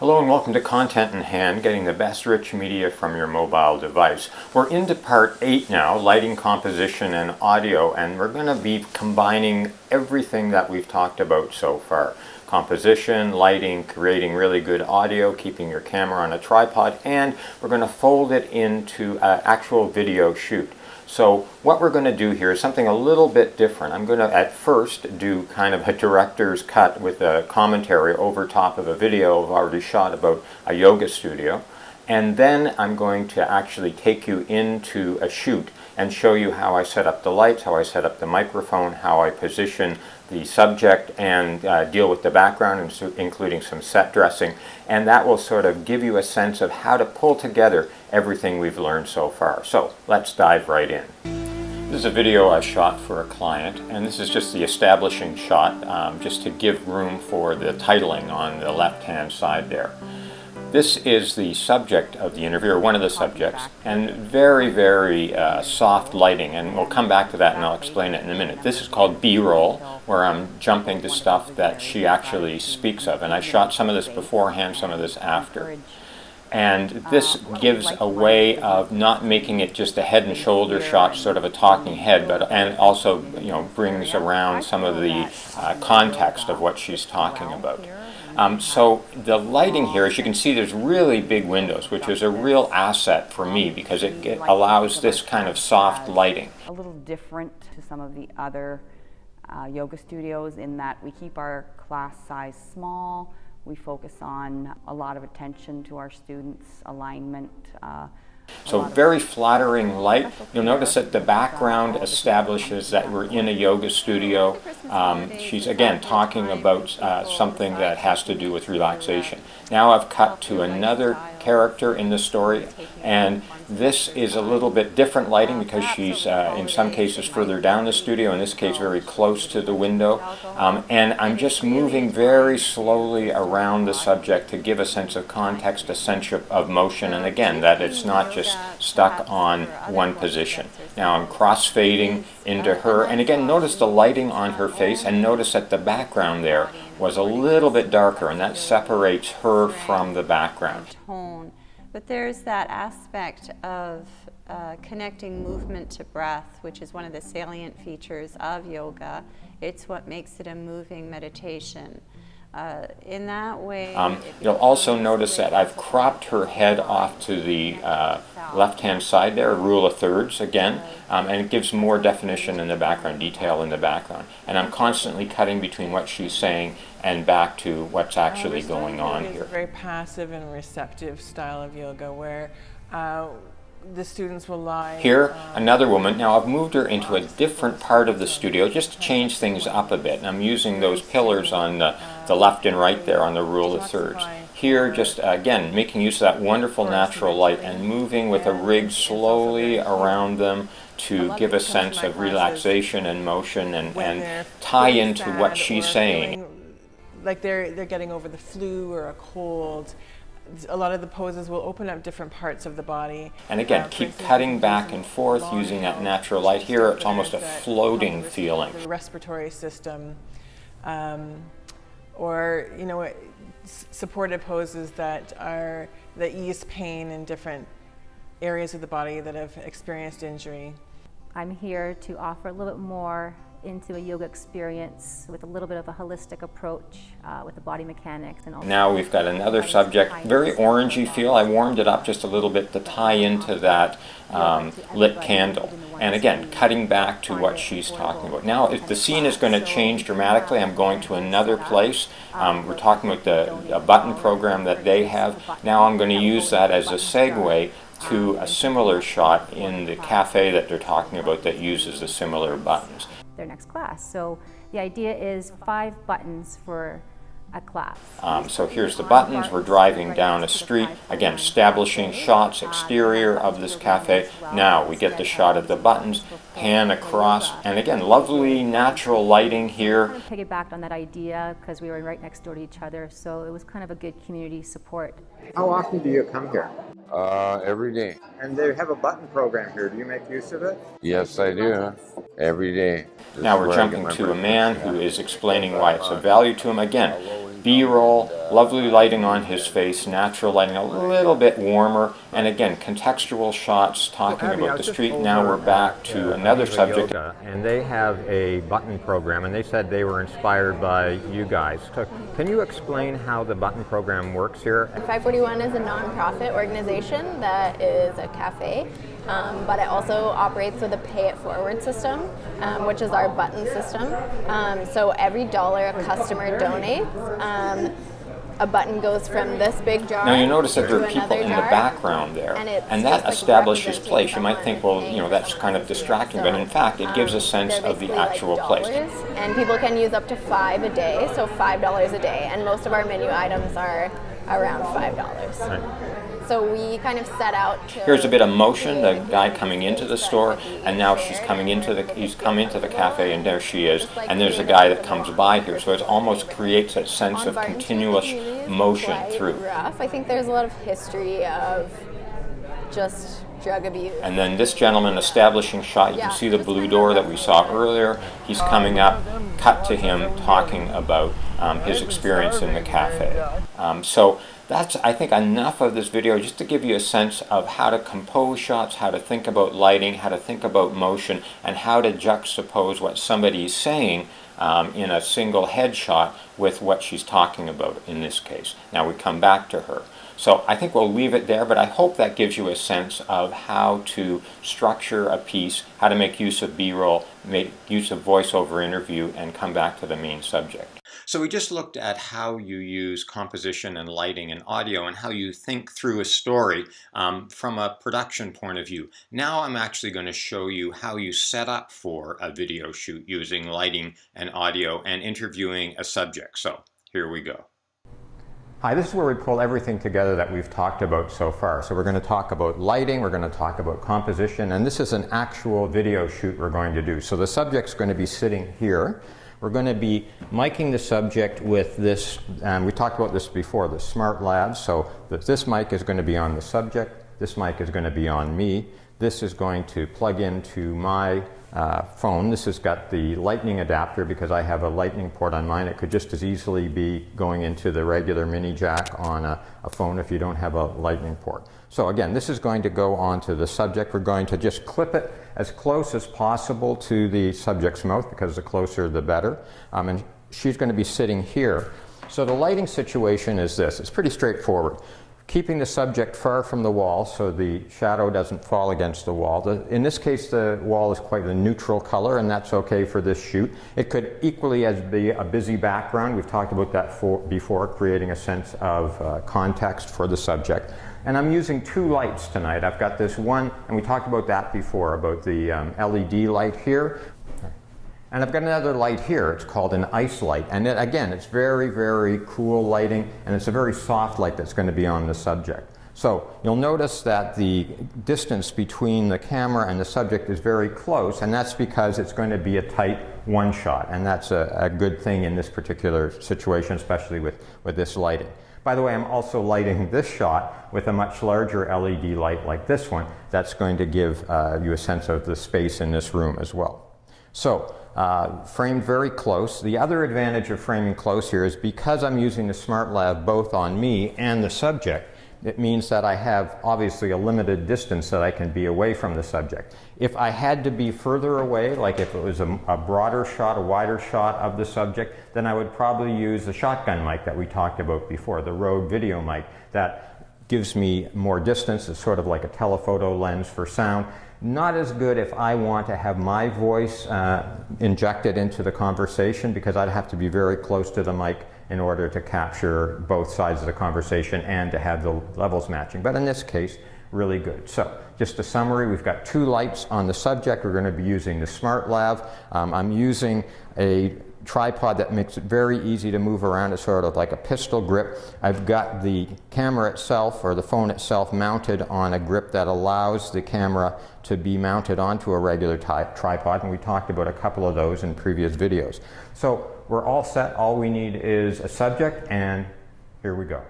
Hello and welcome to Content in Hand, getting the best rich media from your mobile device. We're into part 8 now, lighting, composition, and audio, and we're going to be combining everything that we've talked about so far. Composition, lighting, creating really good audio, keeping your camera on a tripod, and we're going to fold it into an actual video shoot. So what we're going to do here is something a little bit different. I'm going to at first do kind of a director's cut with a commentary over top of a video I've already shot about a yoga studio. And then I'm going to actually take you into a shoot and show you how I set up the lights, how I set up the microphone, how I position the subject and deal with the background, including some set dressing. And that will sort of give you a sense of how to pull together everything we've learned so far. So let's dive right in. This is a video I shot for a client, and this is just the establishing shot, just to give room for the titling on the left-hand side there. This is the subject of the interview, or one of the subjects, and very soft lighting, and we'll come back to that and I'll explain it in a minute. This is called B-roll, where I'm jumping to stuff that she actually speaks of, and I shot some of this beforehand, some of this after. And this gives a way of not making it just a head and shoulder shot, sort of a talking head, and also brings around some of the context of what she's talking about. So the lighting here, as you can see, there's really big windows, which is a real asset for me because it allows this kind of soft lighting. A little different to some of the other yoga studios in that we keep our class size small. We focus on a lot of attention to our students' alignment. So very flattering light. You'll notice that the background establishes that we're in a yoga studio. She's again talking about something that has to do with relaxation. Now I've cut to another character in the story, and this is a little bit different lighting because she's in some cases further down the studio, in this case very close to the window, and I'm just moving very slowly around the subject to give a sense of context, a sense of motion, and again that it's not just stuck on one position. Now I'm cross-fading into her, and again notice the lighting on her face, and notice that the background there was a little bit darker, and that separates her from the background. But there's that aspect of connecting movement to breath, which is one of the salient features of yoga. It's what makes it a moving meditation. In that way, you'll also notice that I've cropped her head off to the left-hand side there, rule of thirds again, and it gives more definition in the background, detail in the background. And I'm constantly cutting between what she's saying and back to what's actually going on here. It's a very passive and receptive style of yoga where the students will lie. Here, another woman. Now I've moved her into a different part of the studio just to change things up a bit. And I'm using those pillars on the left and right there on the rule of thirds. Here, just again, making use of that wonderful natural light and moving with a rig slowly around them to give a sense of relaxation and motion and tie into what she's saying. Like they're getting over the flu or a cold. A lot of the poses will open up different parts of the body. And again, keep cutting back and forth using that natural light. Here it's almost a floating feeling. The respiratory system, or supported poses that ease pain in different areas of the body that have experienced injury. I'm here to offer a little bit more into a yoga experience with a little bit of a holistic approach with the body mechanics and all. Now we've got another subject, very orangey feel. I warmed it up just a little bit to tie into that lit candle. And again, cutting back to what she's talking about. Now, if the scene is going to change dramatically, I'm going to another place. We're talking about a button program that they have. Now I'm going to use that as a segue to a similar shot in the cafe that they're talking about that uses the similar buttons. Their next class. So the idea is 5 buttons for a class. So here's the buttons. We're driving down a street, again establishing shots exterior of this cafe. Now we get the shot of the buttons, pan across, and again lovely natural lighting here. Piggybacked on that idea because we were right next door to each other, so it was kind of a good community support. How often do you come here? Every day. And they have a button program here. Do you make use of it? Yes, I do. Every day. Now we're jumping to a man who is explaining why it's of value to him. Again, B-roll, lovely lighting on his face, natural lighting, a little bit warmer, and again, contextual shots talking about the street. Now we're back to another subject. And they have a button program, and they said they were inspired by you guys. So can you explain how the button program works here? 541 is a non-profit organization that is a cafe, but it also operates with a pay-it-forward system, which is our button system. So every dollar a customer donates, a button goes from this big jar. Now you notice that there to are people another in the jar, background there, and that establishes place. You might think, well, you know, that's kind of distracting, but in fact it gives a sense of the actual place. And people can use up to 5 a day, so $5 a day, and most of our menu items are around $5. Right. So we kind of set out to... Here's a bit of motion, the guy coming into the store, and now he's come into the cafe, and there she is, and there's a guy that comes by here, so it almost creates a sense of continuous motion through. Rough. I think there's a lot of history of just drug abuse. And then this gentleman establishing shot, you can see the blue door that we saw earlier. He's coming up, cut to him talking about his experience in the cafe. So that's, I think, enough of this video just to give you a sense of how to compose shots, how to think about lighting, how to think about motion, and how to juxtapose what somebody is saying in a single headshot with what she's talking about in this case. Now we come back to her. So I think we'll leave it there, but I hope that gives you a sense of how to structure a piece, how to make use of B-roll, make use of voiceover interview, and come back to the main subject. So we just looked at how you use composition and lighting and audio and how you think through a story from a production point of view. Now I'm actually going to show you how you set up for a video shoot using lighting and audio and interviewing a subject. So here we go. Hi, this is where we pull everything together that we've talked about so far. So we're going to talk about lighting, we're going to talk about composition, and this is an actual video shoot we're going to do. So the subject's going to be sitting here. We're going to be miking the subject with this, and we talked about this before, the Smart Lab. So this mic is going to be on the subject, this mic is going to be on me, this is going to plug into my phone. This has got the lightning adapter because I have a lightning port on mine. It could just as easily be going into the regular mini jack on a phone if you don't have a lightning port. So again, this is going to go onto the subject. We're going to just clip it as close as possible to the subject's mouth because the closer the better. And she's going to be sitting here. So the lighting situation is this. It's pretty straightforward. Keeping the subject far from the wall so the shadow doesn't fall against the wall. In this case, the wall is quite a neutral color, and that's okay for this shoot. It could equally as be a busy background. We've talked about that before, creating a sense of context for the subject. And I'm using 2 lights tonight. I've got this one, and we talked about that before, about the LED light here. And I've got another light here. It's called an ice light. And again, it's very, very cool lighting, and it's a very soft light that's going to be on the subject. So you'll notice that the distance between the camera and the subject is very close, and that's because it's going to be a tight one shot. And that's a good thing in this particular situation, especially with this lighting. By the way, I'm also lighting this shot with a much larger LED light like this one. That's going to give you a sense of the space in this room as well. So, framed very close. The other advantage of framing close here is because I'm using the Smart Lab both on me and the subject, it means that I have obviously a limited distance that I can be away from the subject. If I had to be further away, like if it was a broader shot, a wider shot of the subject, then I would probably use the shotgun mic that we talked about before, the Rode video mic. That gives me more distance. It's sort of like a telephoto lens for sound. Not as good if I want to have my voice injected into the conversation, because I'd have to be very close to the mic in order to capture both sides of the conversation and to have the levels matching. But in this case, really good. So just a summary, we've got 2 lights on the subject. We're going to be using the Smart Lab. I'm using a tripod that makes it very easy to move around. It's sort of like a pistol grip. I've got the camera itself, or the phone itself, mounted on a grip that allows the camera to be mounted onto a regular tripod, and we talked about a couple of those in previous videos. So we're all set. All we need is a subject, and here we go.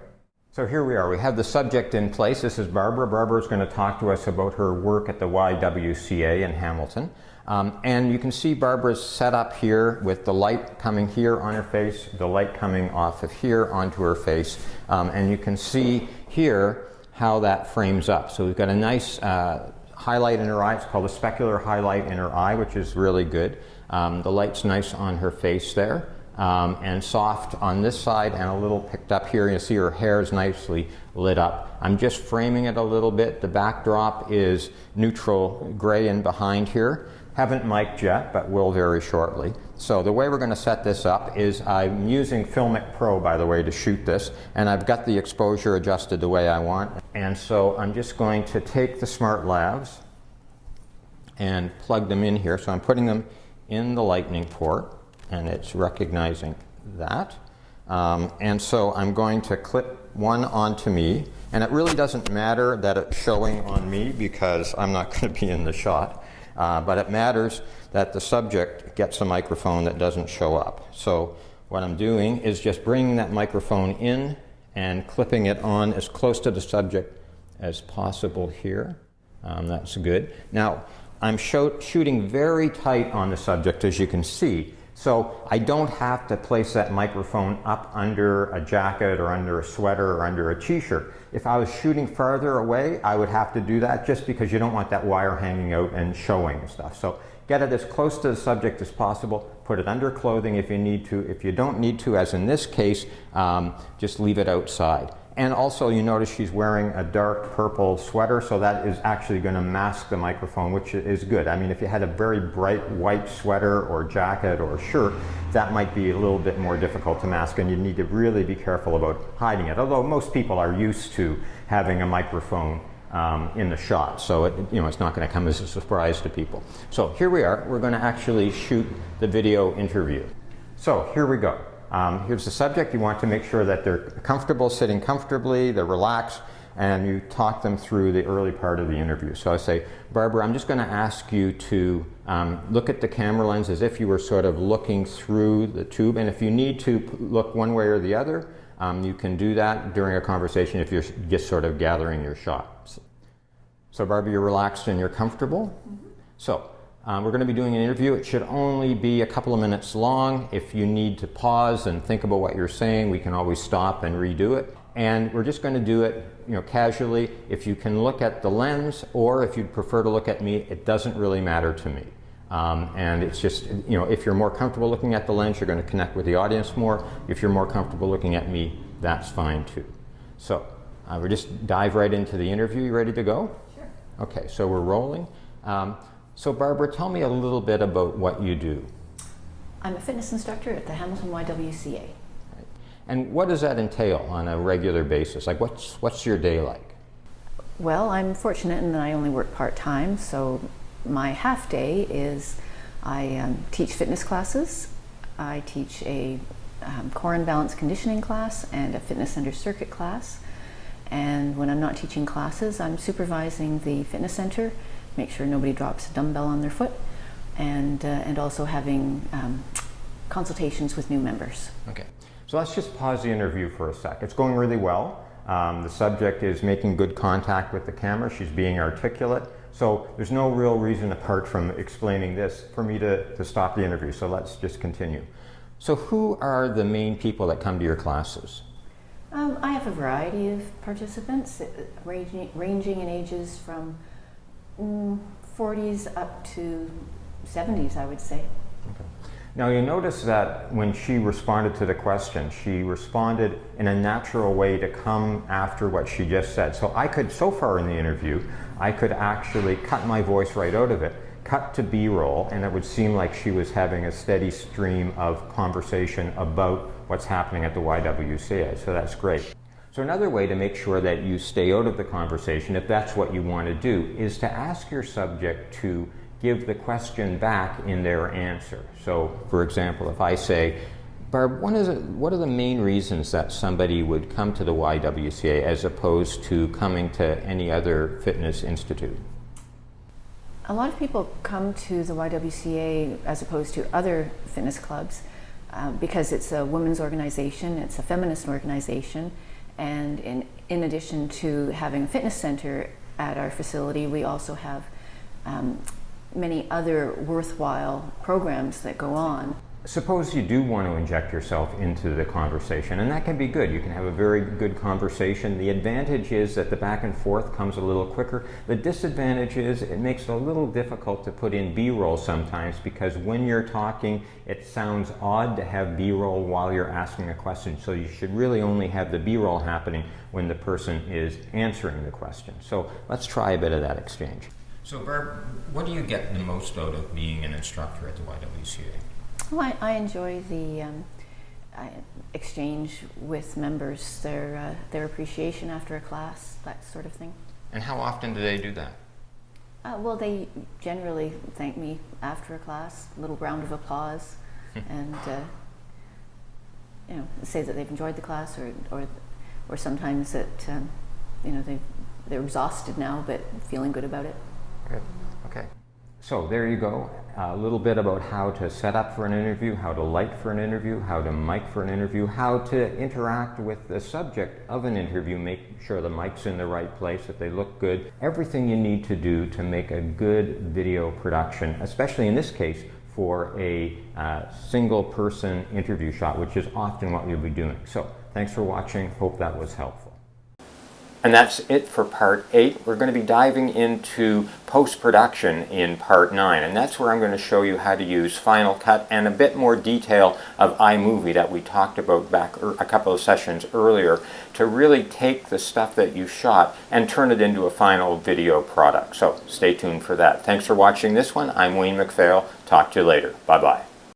So here we are. We have the subject in place. This is Barbara. Barbara is going to talk to us about her work at the YWCA in Hamilton. And you can see Barbara's set up here with the light coming here on her face, the light coming off of here onto her face. And you can see here how that frames up. So we've got a nice highlight in her eye. It's called a specular highlight in her eye, which is really good. The light's nice on her face there, and soft on this side and a little picked up here. You'll see her hair is nicely lit up. I'm just framing it a little bit. The backdrop is neutral gray in behind here. Haven't mic'd yet, but will very shortly. So the way we're going to set this up is I'm using Filmic Pro, by the way, to shoot this, and I've got the exposure adjusted the way I want. And so I'm just going to take the smart lavs and plug them in here. So I'm putting them in the lightning port, and it's recognizing that. And so I'm going to clip one onto me, and it really doesn't matter that it's showing on me because I'm not going to be in the shot. But it matters that the subject gets a microphone that doesn't show up. So what I'm doing is just bringing that microphone in and clipping it on as close to the subject as possible here. That's good. Now, I'm shooting very tight on the subject, as you can see. So I don't have to place that microphone up under a jacket or under a sweater or under a t-shirt. If I was shooting farther away, I would have to do that just because you don't want that wire hanging out and showing and stuff. So get it as close to the subject as possible. Put it under clothing if you need to. If you don't need to, as in this case, just leave it outside. And also you notice she's wearing a dark purple sweater, so that is actually going to mask the microphone, which is good. I mean, if you had a very bright white sweater or jacket or shirt, that might be a little bit more difficult to mask, and you need to really be careful about hiding it. Although most people are used to having a microphone in the shot, so it's not going to come as a surprise to people. So here we are. We're going to actually shoot the video interview. So here we go. Here's the subject. You want to make sure that they're comfortable, sitting comfortably, they're relaxed, and you talk them through the early part of the interview. So I say, Barbara, I'm just going to ask you to look at the camera lens as if you were sort of looking through the tube, and if you need to look one way or the other, you can do that during a conversation if you're just sort of gathering your shots. So Barbara, you're relaxed and you're comfortable? Mm-hmm. So we're going to be doing an interview. It should only be a couple of minutes long. If you need to pause and think about what you're saying, we can always stop and redo it. And we're just going to do it, casually. If you can look at the lens, or if you'd prefer to look at me, it doesn't really matter to me. And it's just, if you're more comfortable looking at the lens, you're going to connect with the audience more. If you're more comfortable looking at me, that's fine too. So we'll just dive right into the interview. You ready to go? Sure. Okay, so we're rolling. So Barbara, tell me a little bit about what you do. I'm a fitness instructor at the Hamilton YWCA. Right. And what does that entail on a regular basis? Like what's your day like? Well, I'm fortunate in that I only work part-time, so my half day is I teach fitness classes. I teach a core and balance conditioning class and a fitness center circuit class. And when I'm not teaching classes, I'm supervising the fitness center, make sure nobody drops a dumbbell on their foot, and also having consultations with new members. Okay, so let's just pause the interview for a sec. It's going really well. The subject is making good contact with the camera. She's being articulate. So there's no real reason, apart from explaining this, for me to stop the interview. So let's just continue. So who are the main people that come to your classes? I have a variety of participants, ranging in ages from 40s up to 70s, I would say. Okay. Now you notice that when she responded to the question, she responded in a natural way to come after what she just said. So so far in the interview, I could actually cut my voice right out of it, cut to B-roll, and it would seem like she was having a steady stream of conversation about what's happening at the YWCA. So that's great. So another way to make sure that you stay out of the conversation, if that's what you want to do, is to ask your subject to give the question back in their answer. So, for example, if I say, Barb, what are the main reasons that somebody would come to the YWCA as opposed to coming to any other fitness institute? A lot of people come to the YWCA as opposed to other fitness clubs because it's a women's organization, it's a feminist organization, and in addition to having a fitness center at our facility, we also have many other worthwhile programs that go on. Suppose you do want to inject yourself into the conversation, and that can be good. You can have a very good conversation. The advantage is that the back and forth comes a little quicker. The disadvantage is it makes it a little difficult to put in B-roll sometimes, because when you're talking, it sounds odd to have B-roll while you're asking a question. So you should really only have the B-roll happening when the person is answering the question. So let's try a bit of that exchange. So Barb, what do you get the most out of being an instructor at the YWCA? Well, I enjoy the exchange with members, their appreciation after a class, that sort of thing. And how often do they do that? Well, they generally thank me after a class, a little round of applause, and say that they've enjoyed the class, or sometimes that they're exhausted now but feeling good about it. Good. Okay. So there you go. A little bit about how to set up for an interview, how to light for an interview, how to mic for an interview, how to interact with the subject of an interview, make sure the mic's in the right place, that they look good. Everything you need to do to make a good video production, especially in this case for a single person interview shot, which is often what you'll be doing. So thanks for watching. Hope that was helpful. And that's it for part 8. We're going to be diving into post-production in part 9, and that's where I'm going to show you how to use Final Cut and a bit more detail of iMovie that we talked about back a couple of sessions earlier, to really take the stuff that you shot and turn it into a final video product. So stay tuned for that. Thanks for watching this one. I'm Wayne MacPhail. Talk to you later. Bye-bye.